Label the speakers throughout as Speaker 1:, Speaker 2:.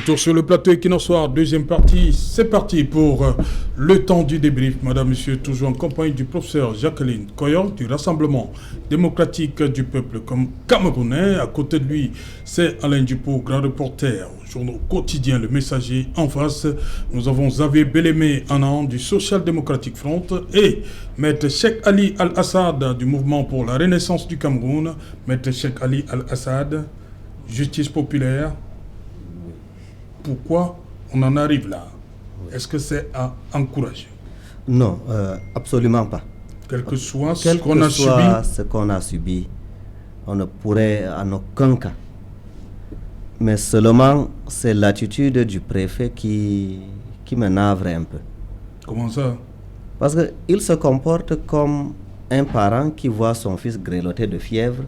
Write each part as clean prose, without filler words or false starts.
Speaker 1: Retour sur le plateau Equinox Soir, deuxième partie. C'est parti pour le temps du débrief. Madame, Monsieur, toujours en compagnie du professeur Jacqueline Koyor du Rassemblement démocratique du peuple camerounais. À côté de lui, c'est Alain Dupont, grand reporter au journal quotidien Le Messager. En face, nous avons Xavier Bellemé Anand du Social Democratic Front et Maître Cheikh Ali Al-Assad du Mouvement pour la Renaissance du Cameroun. Maître Cheikh Ali Al-Assad, Justice populaire. Pourquoi on en arrive là? Est-ce que c'est à encourager?
Speaker 2: Non, absolument pas.
Speaker 1: Quel que soit
Speaker 2: ce qu'on a subi, on ne pourrait en aucun cas. Mais seulement, c'est l'attitude du préfet qui me navre un peu.
Speaker 1: Comment ça?
Speaker 2: Parce qu'il se comporte comme un parent qui voit son fils grelotter de fièvre.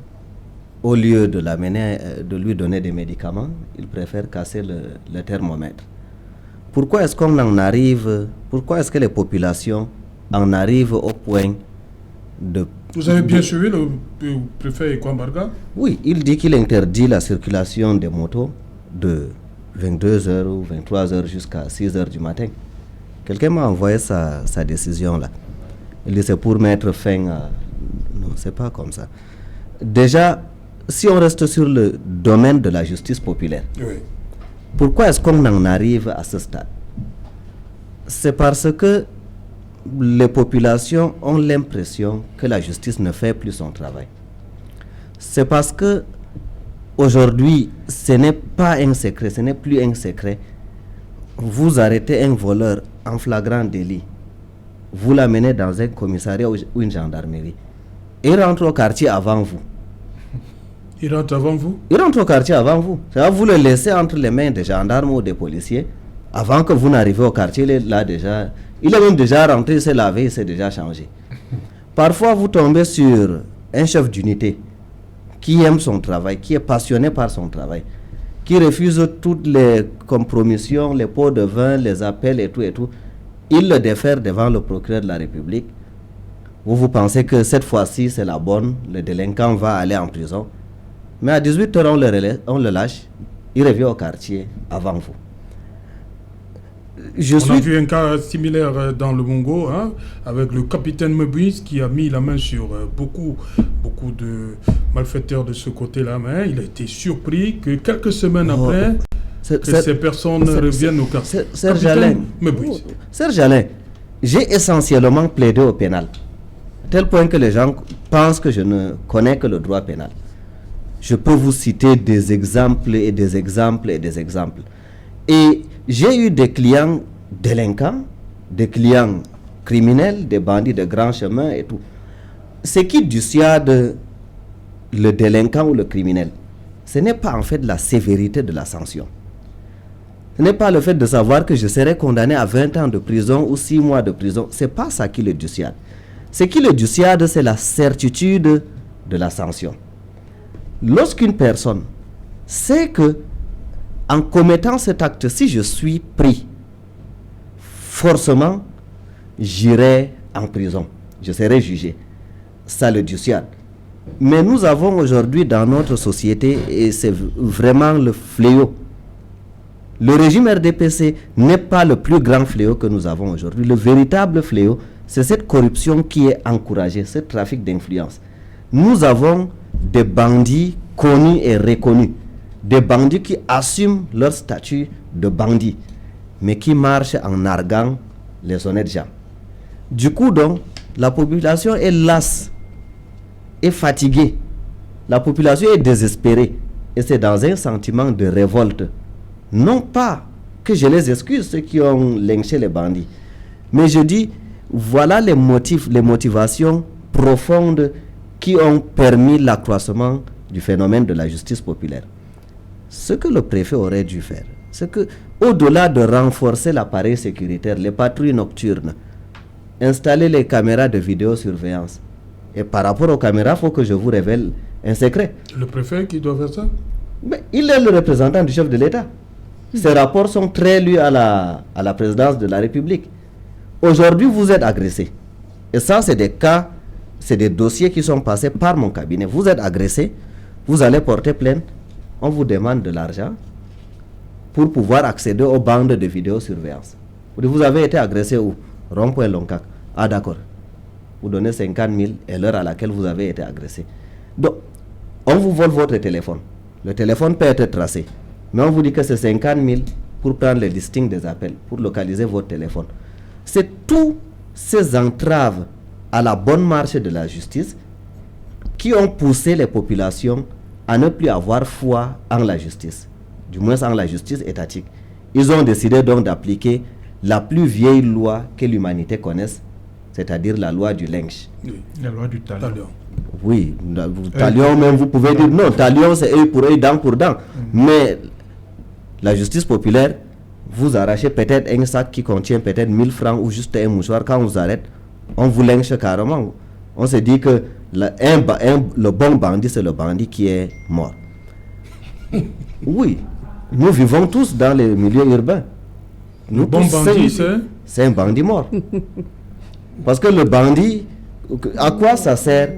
Speaker 2: Au lieu de l'amener, de lui donner des médicaments, il préfère casser le thermomètre. Pourquoi est-ce qu'on en arrive, pourquoi est-ce que les populations en arrivent au point de...
Speaker 1: Vous avez bien suivi le préfet Ekwambarga?
Speaker 2: Oui, il dit qu'il interdit la circulation des motos de 22h ou 23h jusqu'à 6h du matin. Quelqu'un m'a envoyé sa décision là. Il dit c'est pour mettre fin à... Non, c'est pas comme ça. Déjà, si on reste sur le domaine de la justice populaire,
Speaker 1: oui.
Speaker 2: Pourquoi est-ce qu'on en arrive à ce stade? C'est parce que les populations ont l'impression que la justice ne fait plus son travail. C'est parce que aujourd'hui, ce n'est pas un secret, ce n'est plus un secret. Vous arrêtez un voleur en flagrant délit, vous l'amenez dans un commissariat ou une gendarmerie, il rentre au quartier avant vous.
Speaker 1: Il rentre avant vous?
Speaker 2: Il rentre au quartier avant vous. C'est-à-dire vous le laissez entre les mains des gendarmes ou des policiers. Avant que vous n'arrivez au quartier, il est là déjà. Il est même déjà rentré, il s'est lavé, il s'est déjà changé. Parfois, vous tombez sur un chef d'unité qui aime son travail, qui est passionné par son travail, qui refuse toutes les compromissions, les pots de vin, les appels et tout et tout. Il le défère devant le procureur de la République. Vous pensez que cette fois-ci, c'est la bonne, le délinquant va aller en prison. Mais à 18h, on le lâche, il revient au quartier avant vous.
Speaker 1: On a vu un cas similaire dans le Mongo, hein, avec le capitaine Mebuis qui a mis la main sur beaucoup de malfaiteurs de ce côté-là. Mais il a été surpris que quelques semaines après, ces personnes reviennent au quartier.
Speaker 2: Serge Alain, j'ai essentiellement plaidé au pénal, à tel point que les gens pensent que je ne connais que le droit pénal. Je peux vous citer des exemples et des exemples et des exemples. Et j'ai eu des clients délinquants, des clients criminels, des bandits de grand chemin et tout. Ce qui dissuade le délinquant ou le criminel, ce n'est pas en fait la sévérité de la sanction. Ce n'est pas le fait de savoir que je serai condamné à 20 ans de prison ou 6 mois de prison. Ce n'est pas ça qui le dissuade. Ce qui le dissuade, c'est la certitude de la sanction. Lorsqu'une personne sait que, en commettant cet acte, si je suis pris, forcément, j'irai en prison, je serai jugé. Ça le dissuade. Mais nous avons aujourd'hui dans notre société, et c'est vraiment le fléau. Le régime RDPC n'est pas le plus grand fléau que nous avons aujourd'hui. Le véritable fléau, c'est cette corruption qui est encouragée, ce trafic d'influence. Nous avons des bandits connus et reconnus, des bandits qui assument leur statut de bandits, mais qui marchent en narguant les honnêtes gens. Du coup, donc, la population est lasse, est fatiguée, la population est désespérée, et c'est dans un sentiment de révolte. Non pas que je les excuse, ceux qui ont lynché les bandits, mais je dis, voilà les motifs, les motivations profondes qui ont permis l'accroissement du phénomène de la justice populaire. Ce que le préfet aurait dû faire, c'est que, au-delà de renforcer l'appareil sécuritaire, les patrouilles nocturnes, installer les caméras de vidéosurveillance. Et par rapport aux caméras, il faut que je vous révèle un secret.
Speaker 1: Le préfet qui doit faire ça?
Speaker 2: Mais il est le représentant du chef de l'État. Ces rapports sont très lus à la présidence de la République. Aujourd'hui, vous êtes agressé. Et ça, c'est des cas, c'est des dossiers qui sont passés par mon cabinet. Vous êtes agressé, vous allez porter plainte, on vous demande de l'argent. pour pouvoir accéder aux bandes de vidéosurveillance. Vous avez été agressé où? Rond-point Loncac. Ah d'accord. Vous donnez 50 000 et l'heure à laquelle vous avez été agressé. Donc, on vous vole votre téléphone. Le téléphone peut être tracé. Mais on vous dit que c'est 50 000 pour prendre les listings des appels, pour localiser votre téléphone. C'est tous ces entraves à la bonne marche de la justice qui ont poussé les populations à ne plus avoir foi en la justice, du moins en la justice étatique. Ils ont décidé donc d'appliquer la plus vieille loi que l'humanité connaisse, c'est-à-dire la loi du lynch.
Speaker 3: Oui, la loi du talion.
Speaker 2: Oui, talion même, vous pouvez dire non, talion c'est œil pour œil, dent pour dent. Mais la justice populaire, vous arrachez peut-être un sac qui contient peut-être 1000 francs ou juste un mouchoir, quand on vous arrête, on vous lynche carrément. On se dit que le bon bandit, c'est le bandit qui est mort. Oui, nous vivons tous dans les milieux urbains.
Speaker 1: Le bon bandit,
Speaker 2: c'est un bandit mort. Parce que le bandit, à quoi ça sert?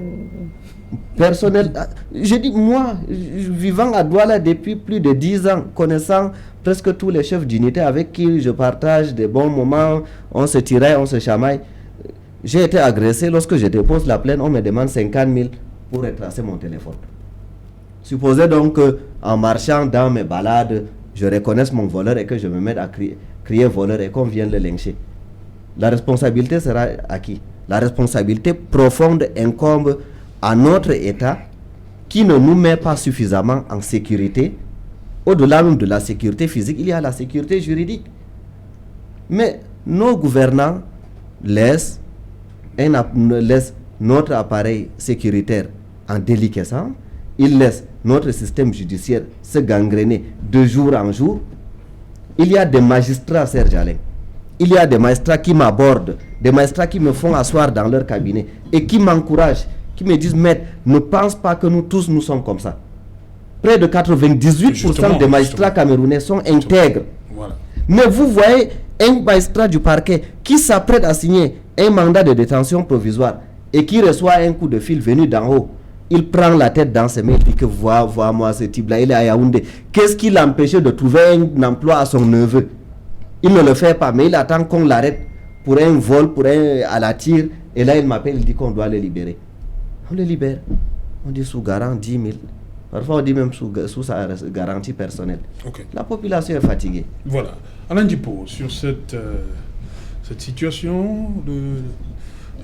Speaker 2: Personnel, je dis moi, vivant à Douala depuis plus de 10 ans, connaissant presque tous les chefs d'unité avec qui je partage des bons moments, on se tirait, on se chamaille. J'ai été agressé, lorsque je dépose la plainte, on me demande 50 000 pour retracer mon téléphone. Supposez donc qu'en marchant dans mes balades, je reconnaisse mon voleur et que je me mette à crier voleur et qu'on vienne le lyncher. La responsabilité sera à qui? La responsabilité profonde incombe à notre État qui ne nous met pas suffisamment en sécurité. Au-delà même de la sécurité physique, il y a la sécurité juridique. Mais nos gouvernants laissent notre appareil sécuritaire en déliquescence. Ils laissent notre système judiciaire se gangréner de jour en jour. Il y a des magistrats, Serge Alain. Il y a des magistrats qui m'abordent, des magistrats qui me font asseoir dans leur cabinet et qui m'encouragent, qui me disent, maître, ne pense pas que nous tous nous sommes comme ça. Près de 98% des magistrats camerounais sont intègres. Voilà. Mais vous voyez un magistrat du parquet qui s'apprête à signer un mandat de détention provisoire et qui reçoit un coup de fil venu d'en haut. Il prend la tête dans ses mains et dit que vois-moi ce type-là, il est à Yaoundé. Qu'est-ce qui l'empêchait de trouver un emploi à son neveu? Il ne le fait pas, mais il attend qu'on l'arrête pour un vol, à la tire. Et là, il m'appelle, il dit qu'on doit le libérer. On le libère. On dit sous garant 10 000. Parfois, on dit même sous sa garantie personnelle. Okay. La population est fatiguée.
Speaker 1: Voilà. Alain Djipo, sur cette situation de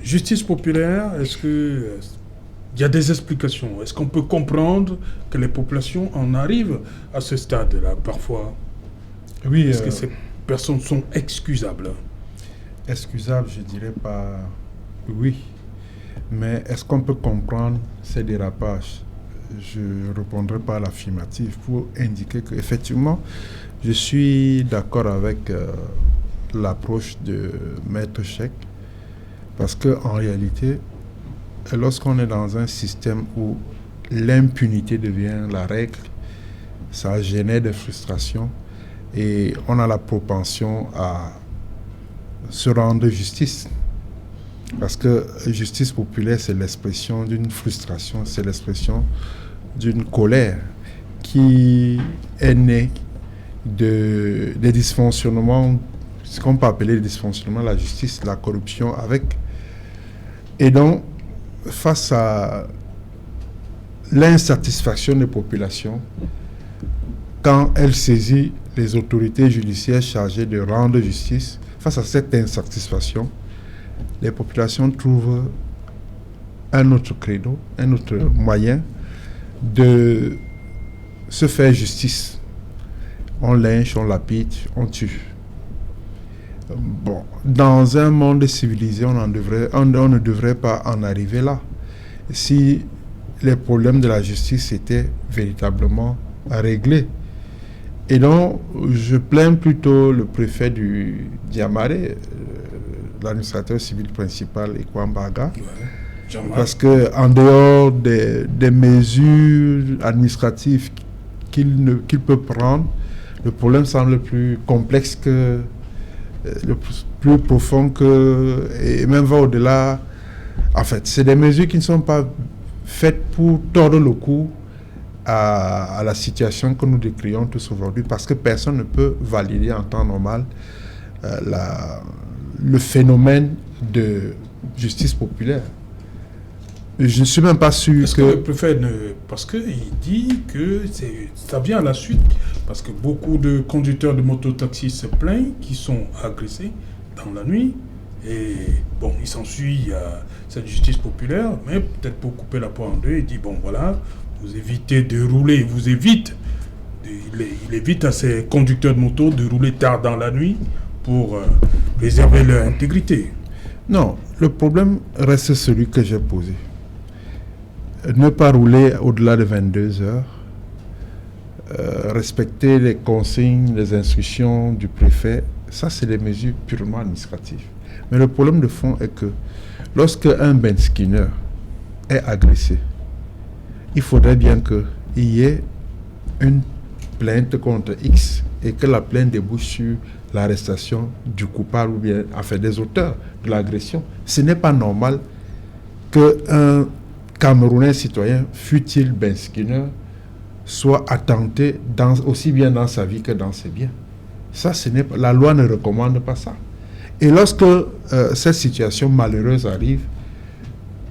Speaker 1: justice populaire, est-ce qu'il y a des explications? Est-ce qu'on peut comprendre que les populations en arrivent à ce stade-là, parfois?
Speaker 3: Oui.
Speaker 1: Est-ce que ces personnes sont excusables?
Speaker 3: Excusables, je dirais pas oui. Mais est-ce qu'on peut comprendre ces dérapages? Je répondrai par l'affirmative pour indiquer qu'effectivement, je suis d'accord avec l'approche de Maître Cheikh, parce qu'en réalité, lorsqu'on est dans un système où l'impunité devient la règle, ça génère des frustrations et on a la propension à se rendre justice. Parce que justice populaire, c'est l'expression d'une frustration, c'est l'expression d'une colère qui est née des dysfonctionnements, ce qu'on peut appeler les dysfonctionnements de la justice, la corruption avec. Et donc, face à l'insatisfaction des populations, quand elles saisissent les autorités judiciaires chargées de rendre justice, face à cette insatisfaction, les populations trouvent un autre credo, un autre moyen de se faire justice. On lynche, on lapide, on tue. Bon, dans un monde civilisé, on ne devrait pas en arriver là. Si les problèmes de la justice étaient véritablement réglés. Et donc, je plains plutôt le préfet du Diamaré, l'administrateur civil principal, Ekwambaga, parce qu'en dehors des mesures administratives qu'il peut prendre, le problème semble plus complexe que, plus profond que, et même va au-delà. En fait, c'est des mesures qui ne sont pas faites pour tordre le cou à la situation que nous décrions tous aujourd'hui, parce que personne ne peut valider en temps normal le phénomène de justice populaire. Je ne suis même pas sûr
Speaker 1: Est-ce que le préfet parce qu'il dit que ça vient à la suite, parce que beaucoup de conducteurs de mototaxis se plaignent qu'ils sont agressés dans la nuit. Et bon, il s'ensuit cette justice populaire, mais peut-être pour couper la poire en deux, il dit bon voilà, vous évitez de rouler, il évite à ces conducteurs de moto de rouler tard dans la nuit pour préserver leur intégrité.
Speaker 3: Non, le problème reste celui que j'ai posé. Ne pas rouler au-delà de 22 heures, respecter les consignes, les instructions du préfet, ça c'est des mesures purement administratives. Mais le problème de fond est que lorsque un Ben Skinner est agressé, il faudrait bien qu'il y ait une plainte contre X et que la plainte débouche sur l'arrestation du coupable ou bien des auteurs de l'agression. Ce n'est pas normal qu'un Camerounais citoyen, fût-il Ben Skinner, soit attenté aussi bien dans sa vie que dans ses biens. Ça, la loi ne recommande pas ça. Et lorsque cette situation malheureuse arrive,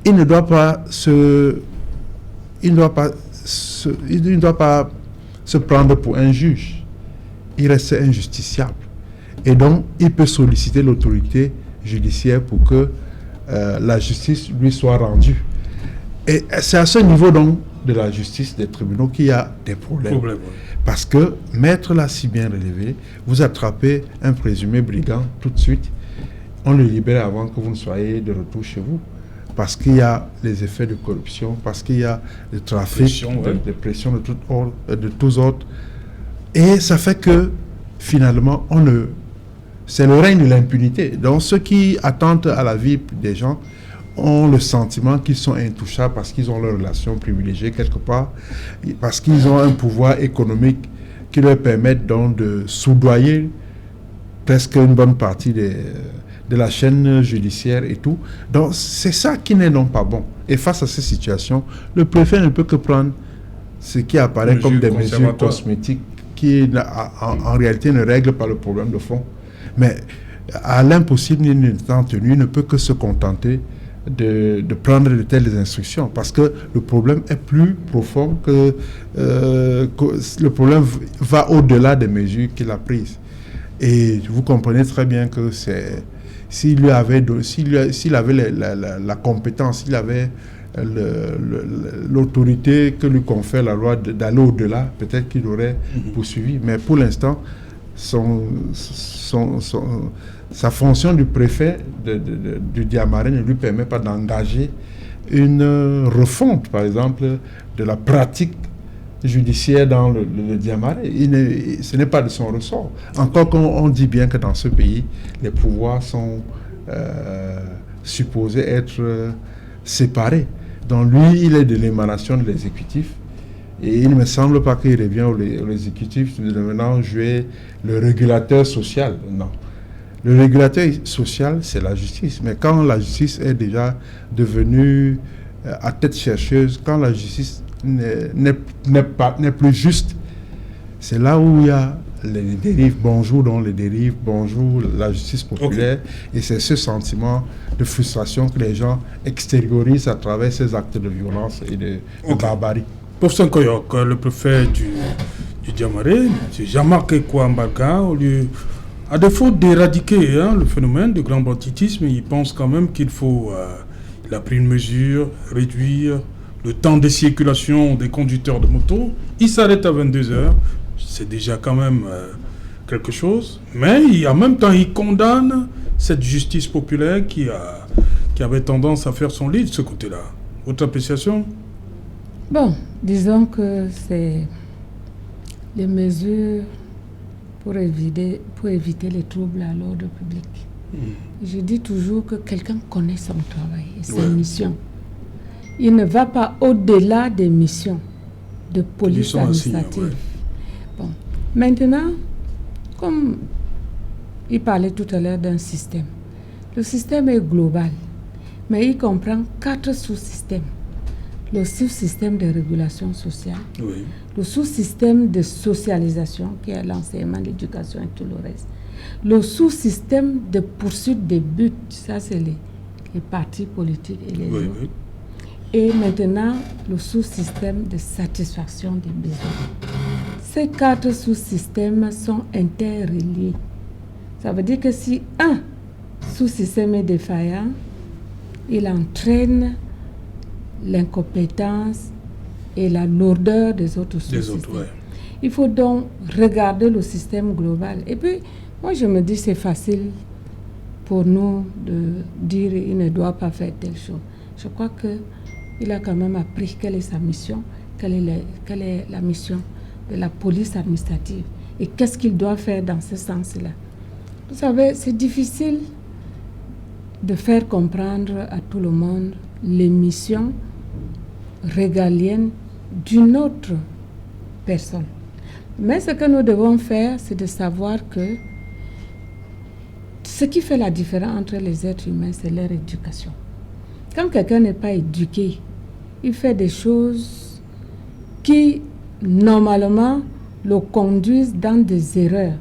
Speaker 3: il ne doit pas se prendre pour un juge. Il reste un justiciable. Et donc, il peut solliciter l'autorité judiciaire pour que la justice lui soit rendue. Et c'est à ce niveau donc de la justice des tribunaux qu'il y a des problèmes. Parce que, maître l'a si bien relevé, vous attrapez un présumé brigand tout de suite, on le libère avant que vous ne soyez de retour chez vous. Parce qu'il y a les effets de corruption, parce qu'il y a le trafic, de pression de tous ordres. Et ça fait que, finalement, c'est le règne de l'impunité. Donc, ceux qui attendent à la vie des gens ont le sentiment qu'ils sont intouchables parce qu'ils ont leurs relations privilégiées quelque part, parce qu'ils ont un pouvoir économique qui leur permet donc de soudoyer presque une bonne partie de la chaîne judiciaire et tout. Donc c'est ça qui n'est donc pas bon. Et face à ces situations, le préfet ne peut que prendre ce qui apparaît comme des mesures cosmétiques qui en réalité ne règlent pas le problème de fond. Mais à l'impossible ni étant tenu, il ne peut que se contenter de prendre de telles instructions, parce que le problème est plus profond que le problème va au-delà des mesures qu'il a prises. Et vous comprenez très bien que s'il avait la compétence, s'il avait l'autorité que lui confère la loi d'aller au-delà, peut-être qu'il aurait poursuivi. Mais pour l'instant, sa fonction du préfet du Diamarais ne lui permet pas d'engager une refonte, par exemple, de la pratique judiciaire dans le Diamarais. Ce n'est pas de son ressort. Encore qu'on dit bien que dans ce pays, les pouvoirs sont supposés être séparés. Donc lui, il est de l'émanation de l'exécutif. Et il ne me semble pas qu'il revient au l'exécutif de maintenant jouer le régulateur social. Non. Le régulateur social, c'est la justice. Mais quand la justice est déjà devenue à tête chercheuse, quand la justice n'est plus juste, c'est là où il y a les dérives. Bonjour donc les dérives, bonjour la justice populaire. Okay. Et c'est ce sentiment de frustration que les gens extériorisent à travers ces actes de violence et de barbarie.
Speaker 1: Professeur Koyok, le préfet du Diamarais, Jean-Marc Kouambarga, à défaut d'éradiquer le phénomène de grand banditisme, il pense quand même qu'il faut, il a pris une mesure, réduire le temps de circulation des conducteurs de moto. Il s'arrête à 22 heures, c'est déjà quand même quelque chose, mais en même temps, il condamne cette justice populaire qui avait tendance à faire son lit de ce côté-là. Votre appréciation ?
Speaker 4: Bon, disons que c'est les mesures pour éviter les troubles à l'ordre public. Je dis toujours que quelqu'un connaît son travail et ses missions. Il ne va pas au-delà des missions de police administrative. Bon. Maintenant, comme il parlait tout à l'heure d'un système, le système est global, mais il comprend 4 sous-systèmes. le sous-système de régulation sociale,
Speaker 1: Oui.
Speaker 4: le sous-système de socialisation qui est l'enseignement, l'éducation et tout le reste, le sous-système de poursuite des buts, ça c'est les partis politiques et les
Speaker 1: Oui,
Speaker 4: autres.
Speaker 1: oui.
Speaker 4: Et maintenant, le sous-système de satisfaction des besoins. Ces 4 sous-systèmes sont interreliés. Ça veut dire que si un sous-système est défaillant, il entraîne l'incompétence et la lourdeur des autres sous-systèmes.
Speaker 1: Ouais.
Speaker 4: Il faut donc regarder le système global. Et puis, moi je me dis c'est facile pour nous de dire il ne doit pas faire telle chose. Je crois qu'il a quand même appris quelle est sa mission, quelle est la mission de la police administrative et qu'est-ce qu'il doit faire dans ce sens-là. Vous savez, c'est difficile de faire comprendre à tout le monde les missions régaliennes d'une autre personne. Mais ce que nous devons faire, c'est de savoir que ce qui fait la différence entre les êtres humains, c'est leur éducation. Quand quelqu'un n'est pas éduqué, il fait des choses qui, normalement, le conduisent dans des erreurs.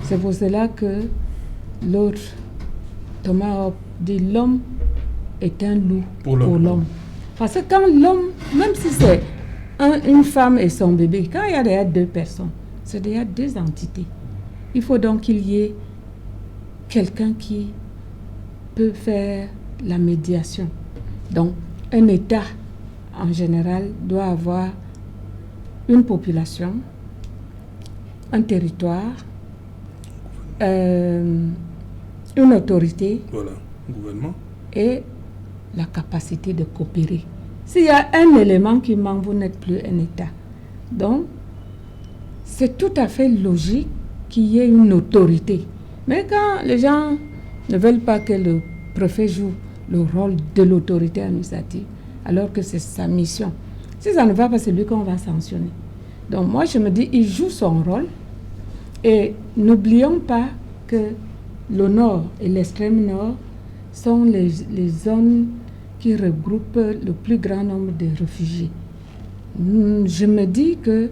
Speaker 4: C'est pour cela que l'autre, Thomas Hobbes, dit l'homme est un loup pour l'homme. Parce que quand l'homme, même si c'est une femme et son bébé, quand il y a déjà 2 personnes, c'est déjà 2 entités. Il faut donc qu'il y ait quelqu'un qui peut faire la médiation. Donc, un État, en général, doit avoir une population, un territoire, une autorité,
Speaker 1: voilà, gouvernement,
Speaker 4: et la capacité de coopérer. S'il y a un élément qui manque, vous n'êtes plus un État. Donc, c'est tout à fait logique qu'il y ait une autorité. Mais quand les gens ne veulent pas que le préfet joue le rôle de l'autorité administrative, alors que c'est sa mission, si ça ne va pas, c'est lui qu'on va sanctionner. Donc moi, je me dis, il joue son rôle. Et n'oublions pas que le nord et l'extrême nord sont les zones qui regroupent le plus grand nombre de réfugiés. Je me dis que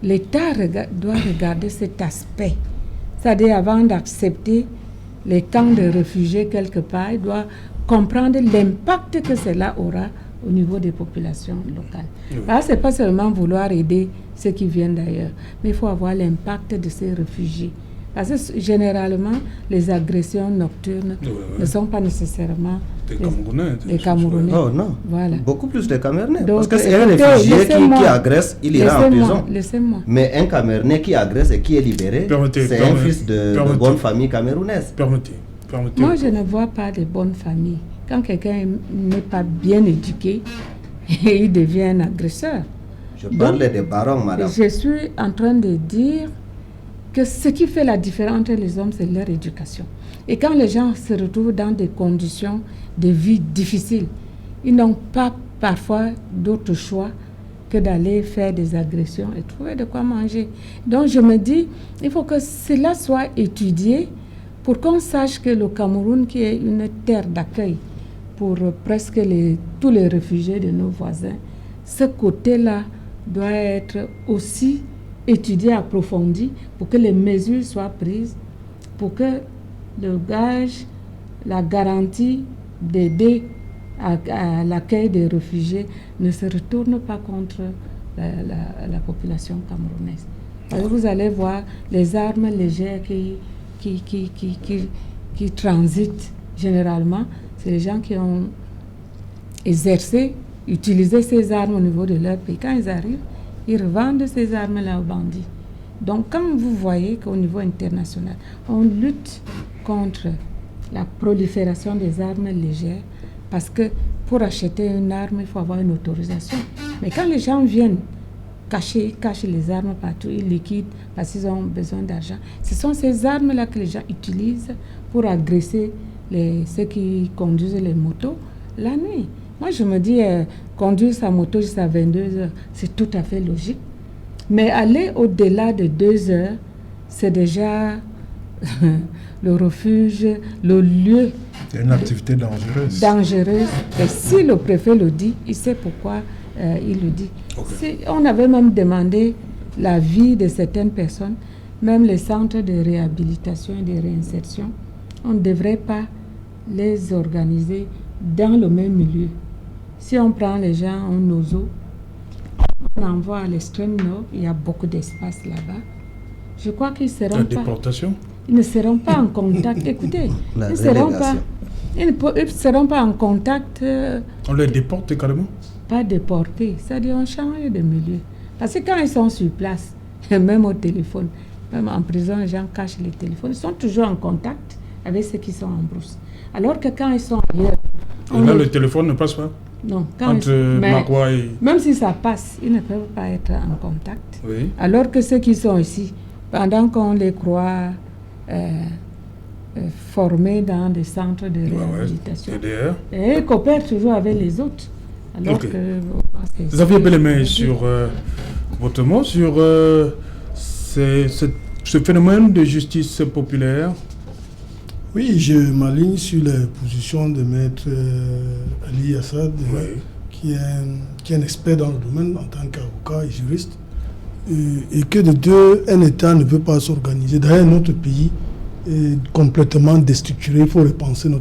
Speaker 4: l'État doit regarder cet aspect. C'est-à-dire, avant d'accepter les camps de réfugiés quelque part, il doit comprendre l'impact que cela aura au niveau des populations locales.
Speaker 1: Oui.
Speaker 4: Là, ce n'est pas seulement vouloir aider ceux qui viennent d'ailleurs, mais il faut avoir l'impact de ces réfugiés. Parce que généralement, les agressions nocturnes ne sont pas nécessairement des Camerounais.
Speaker 2: Oh non,
Speaker 4: voilà.
Speaker 2: Beaucoup plus de Camerounais.
Speaker 4: Donc,
Speaker 2: parce que c'est un réfugié qui agresse, il ira en prison.
Speaker 4: Laissez-moi.
Speaker 2: Mais un Camerounais qui agresse et qui est libéré, c'est un fils de bonne famille camerounaise.
Speaker 1: Permettez.
Speaker 4: Moi, je ne vois pas de bonne famille. Quand quelqu'un n'est pas bien éduqué, il devient un agresseur.
Speaker 2: Je parlais des barons, madame.
Speaker 4: Je suis en train de dire que ce qui fait la différence entre les hommes, c'est leur éducation. Et quand les gens se retrouvent dans des conditions de vie difficiles, ils n'ont pas parfois d'autre choix que d'aller faire des agressions et trouver de quoi manger. Donc je me dis, il faut que cela soit étudié pour qu'on sache que le Cameroun, qui est une terre d'accueil pour presque tous les réfugiés de nos voisins, ce côté-là doit être aussi étudié, approfondi, pour que les mesures soient prises, pour que le gage, la garantie d'aider à l'accueil des réfugiés ne se retourne pas contre la population camerounaise. Alors vous allez voir les armes légères qui transitent généralement, c'est les gens qui ont utilisé ces armes au niveau de leur pays. Quand ils arrivent, ils revendent ces armes-là aux bandits. Donc, quand vous voyez qu'au niveau international, on lutte contre la prolifération des armes légères, parce que pour acheter une arme, il faut avoir une autorisation. Mais quand les gens viennent ils cachent les armes partout, ils liquident parce qu'ils ont besoin d'argent. Ce sont ces armes-là que les gens utilisent pour agresser ceux qui conduisent les motos la nuit. Moi, je me dis, conduire sa moto jusqu'à 22 heures, c'est tout à fait logique. Mais aller au-delà de 2 heures, c'est déjà le refuge, le lieu.
Speaker 3: C'est une activité dangereuse.
Speaker 4: Dangereuse. Et si le préfet le dit, il sait pourquoi il le dit. Okay. On avait même demandé l'avis de certaines personnes, même les centres de réhabilitation et de réinsertion, on ne devrait pas les organiser dans le même milieu. Si on prend les gens en Ozo, on envoie à l'extrême nord, il y a beaucoup d'espace là-bas. Je crois qu'ils seront ils ne seront pas en contact. Écoutez, ils ne seront pas en contact.
Speaker 1: On les déporte carrément?
Speaker 4: Pas déportés, c'est-à-dire on change de milieu. Parce que quand ils sont sur place, même au téléphone, même en prison, les gens cachent les téléphones, ils sont toujours en contact avec ceux qui sont en brousse. Alors que quand ils sont ailleurs...
Speaker 1: Et là, le téléphone ne passe pas?
Speaker 4: Non. Même si ça passe, ils ne peuvent pas être en contact.
Speaker 1: Oui.
Speaker 4: Alors que ceux qui sont ici, pendant qu'on les croit formés dans des centres de réhabilitation, et ils coopèrent toujours avec les autres. Alors que,
Speaker 1: vous aviez bel aimé sur votre mot, sur ce phénomène de justice populaire.
Speaker 5: Oui, je m'aligne sur les positions de Maître Ali Assad, qui est un expert dans le domaine en tant qu'avocat et juriste, et que de deux, un État ne peut pas s'organiser. D'ailleurs, notre pays est complètement déstructuré. Il faut repenser le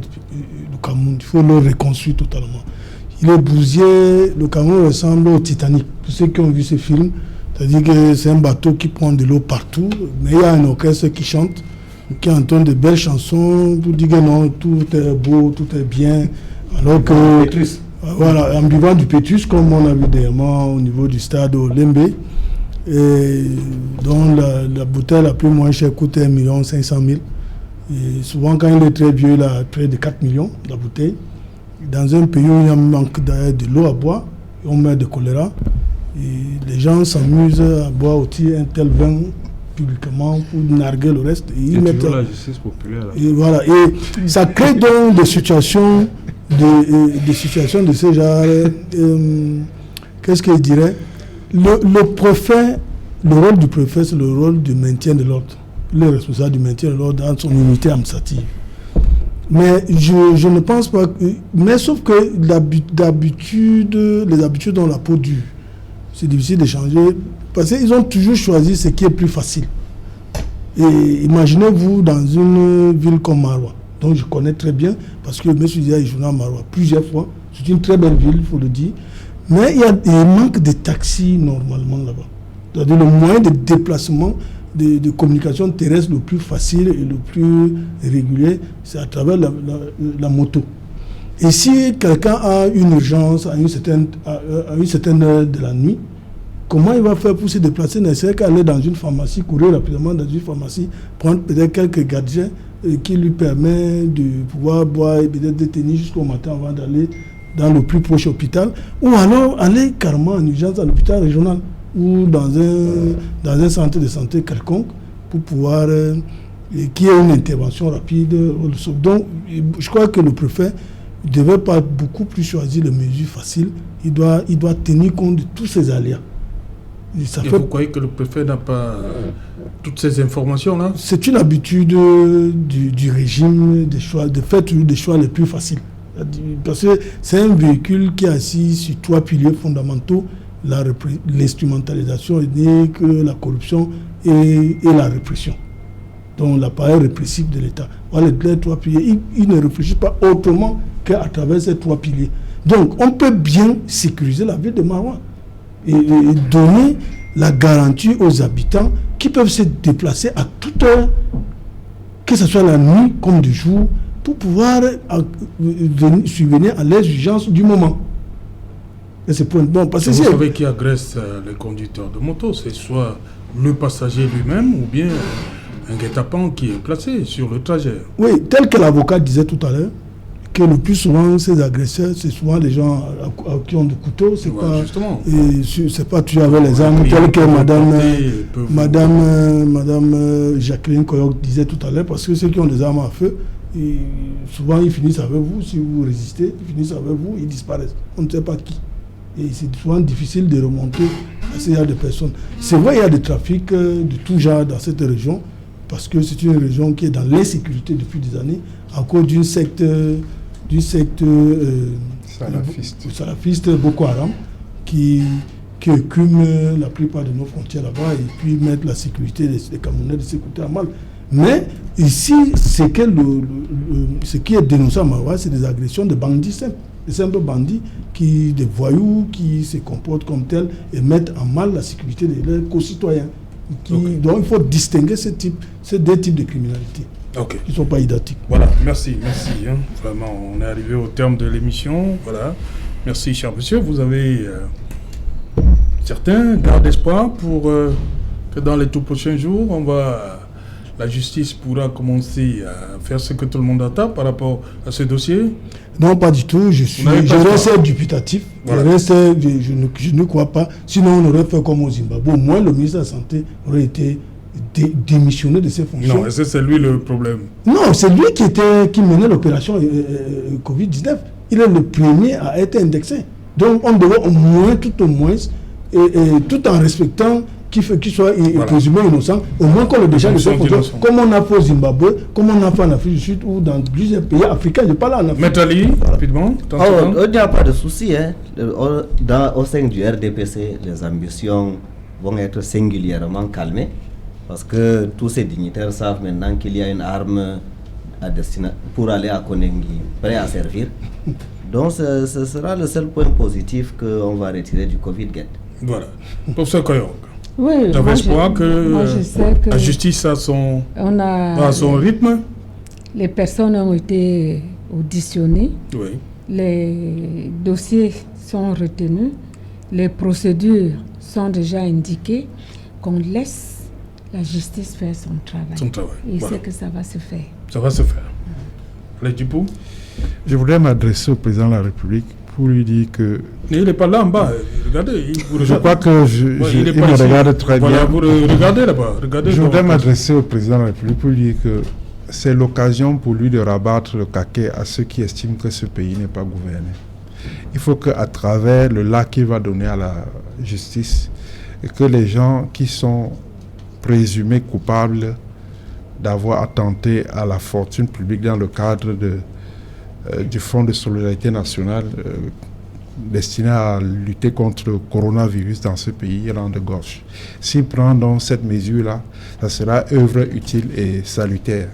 Speaker 5: Cameroun, il faut le reconstruire totalement. Il est bousillé, le Cameroun ressemble au Titanic. Tous ceux qui ont vu ce film, c'est-à-dire que c'est un bateau qui prend de l'eau partout, mais il y a un orchestre qui chante, qui entend de belles chansons, pour dire que non, tout est beau, tout est bien. Alors que, voilà, en vivant du Pétrus, comme on a vu dernièrement au niveau du stade au Lembe, et dont la bouteille la plus moins chère coûte 1 500 000. Et souvent, quand il est très vieux, il a près de 4 millions, la bouteille. Dans un pays où il y a un manque de l'eau à boire, on meurt de choléra. Et les gens s'amusent à boire aussi un tel vin publiquement pour narguer le reste. Et ils mettent
Speaker 3: la justice populaire.
Speaker 5: Et voilà. Et ça crée donc des situations de ce genre. Qu'est-ce que je dirais? Le préfet, le rôle du préfet, c'est le rôle du maintien de l'ordre. Le responsable du maintien de l'ordre dans son unité administrative. Mais je ne pense pas que... Mais sauf que d'habitude, les habitudes ont la peau dure. C'est difficile de changer. Parce qu'ils ont toujours choisi ce qui est plus facile. Et imaginez-vous dans une ville comme Maroua, dont je connais très bien, parce que M. Dia est journal à Maroua plusieurs fois. C'est une très belle ville, il faut le dire. Mais il manque de taxis normalement là-bas. C'est-à-dire le moyen de déplacement, de communication terrestre le plus facile et le plus régulier, c'est à travers la moto. Et si quelqu'un a une urgence à une certaine heure de la nuit, comment il va faire pour se déplacer? C'est qu'aller dans une pharmacie, courir rapidement dans une pharmacie, prendre peut-être quelques gadgets qui lui permettent de pouvoir boire et peut-être de tenir jusqu'au matin avant d'aller dans le plus proche hôpital, ou alors aller carrément en urgence à l'hôpital régional ou dans un centre de santé quelconque pour pouvoir qu'il y ait une intervention rapide. Donc, je crois que le préfet ne devait pas beaucoup plus choisir les mesures faciles. Il doit tenir compte de tous ces aléas.
Speaker 1: Et vous croyez que le préfet n'a pas toutes ces informations-là?
Speaker 5: C'est une habitude du régime de faire toujours des choix les plus faciles. Parce que c'est un véhicule qui est assis sur 3 piliers fondamentaux: l'instrumentalisation ethnique, la corruption et la répression. Donc l'appareil répressif de l'État. Voilà les 3 piliers. Il ne réfléchit pas autrement qu'à travers ces 3 piliers. Donc on peut bien sécuriser la ville de Maroua et donner la garantie aux habitants qui peuvent se déplacer à toute heure, que ce soit la nuit comme du jour, pour pouvoir subvenir à les urgences du moment. Et c'est bon, parce que
Speaker 1: vous savez qui agresse les conducteurs de moto, c'est soit le passager lui-même ou bien un guet-apens qui est placé sur le trajet.
Speaker 5: Oui, tel que l'avocat disait tout à l'heure, que le plus souvent, ces agresseurs, c'est souvent les gens qui ont des couteaux. C'est pas tuer avec les armes, tel que Madame Jacqueline Koyok disait tout à l'heure, parce que ceux qui ont des armes à feu, souvent ils finissent avec vous. Si vous résistez, ils finissent avec vous, ils disparaissent. On ne sait pas qui. Et c'est souvent difficile de remonter à ces genre de personnes. C'est vrai, il y a des trafics de tout genre dans cette région, parce que c'est une région qui est dans l'insécurité depuis des années, à cause d'une secte salafiste Boko Haram, qui écument la plupart de nos frontières là-bas et puis mettent la sécurité des Camerounais de ce côté à mal. Mais ici, ce qui est dénoncé à Maroua, c'est des agressions de bandits simples. Des simples bandits, des voyous qui se comportent comme tels et mettent en mal la sécurité de leurs concitoyens. Donc il faut distinguer ces deux types de criminalité qui ne sont pas identiques.
Speaker 1: Voilà, merci. Hein. Vraiment, on est arrivé au terme de l'émission. Voilà. Merci, cher monsieur. Vous avez certains gardent espoir pour que dans les tout prochains jours, la justice pourra commencer à faire ce que tout le monde attend par rapport à ce dossier?
Speaker 5: Non, pas du tout. Je reste dubitatif. Voilà. Je ne crois pas. Sinon, on aurait fait comme au Zimbabwe. Au moins, le ministre de la Santé aurait été démissionné de ses fonctions.
Speaker 1: Non, c'est lui le problème.
Speaker 5: Non, c'est lui qui menait l'opération Covid-19. Il est le premier à être indexé. Donc, on devait tout au moins, tout en respectant qu'il soit présumé innocent, au moins qu'on le décharge de ses fonctions, comme on a fait au Zimbabwe, comme on a fait en Afrique du Sud ou dans plusieurs pays africains. Je parle en Afrique.
Speaker 1: Métali, rapidement.
Speaker 2: Il n'y a pas de souci. Au sein du RDPC, les ambitions vont être singulièrement calmées parce que tous ces dignitaires savent maintenant qu'il y a une arme pour aller à Konengi, prêt à servir. Donc ce sera le seul point positif qu'on va retirer du Covid-Gate.
Speaker 1: Voilà. Professeur Koyong.
Speaker 4: Oui,
Speaker 1: j'avais espoir que la justice a son rythme.
Speaker 4: Les personnes ont été auditionnées.
Speaker 1: Oui.
Speaker 4: Les dossiers sont retenus. Les procédures sont déjà indiquées. Qu'on laisse la justice faire son travail. Et c'est que ça va se faire.
Speaker 1: Ça va se faire. Les Dupou.
Speaker 3: Je voudrais m'adresser au président de la République pour lui dire que...
Speaker 1: Il n'est pas là en bas. Regardez.
Speaker 3: Je crois que il me regarde très bien.
Speaker 1: Vous regardez là-bas.
Speaker 3: Je voudrais m'adresser au président de la République pour lui dire que c'est l'occasion pour lui de rabattre le caquet à ceux qui estiment que ce pays n'est pas gouverné. Il faut qu'à travers le lac qu'il va donner à la justice, et que les gens qui sont présumés coupables d'avoir attenté à la fortune publique dans le cadre du Fonds de solidarité nationale destiné à lutter contre le coronavirus dans ce pays, rendent gorge. S'il prend donc cette mesure-là, ça sera œuvre utile et salutaire.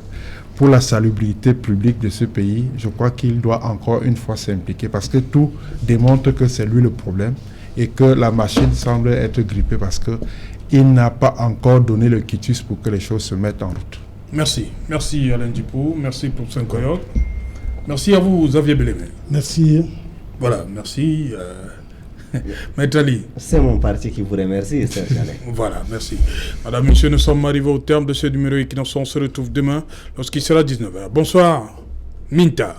Speaker 3: Pour la salubrité publique de ce pays, je crois qu'il doit encore une fois s'impliquer parce que tout démontre que c'est lui le problème et que la machine semble être grippée parce qu'il n'a pas encore donné le quitus pour que les choses se mettent en route.
Speaker 1: Merci. Merci Alain Dupou. Merci pour Saint-Coyote. Merci à vous, Xavier Belémé.
Speaker 5: Merci.
Speaker 1: Voilà, merci. Maître Ali.
Speaker 2: C'est mon parti qui vous remercie, Serge Alain.
Speaker 1: Voilà, merci. Madame, Monsieur, nous sommes arrivés au terme de ce numéro et qui nous se retrouve demain lorsqu'il sera 19h. Bonsoir, Minta.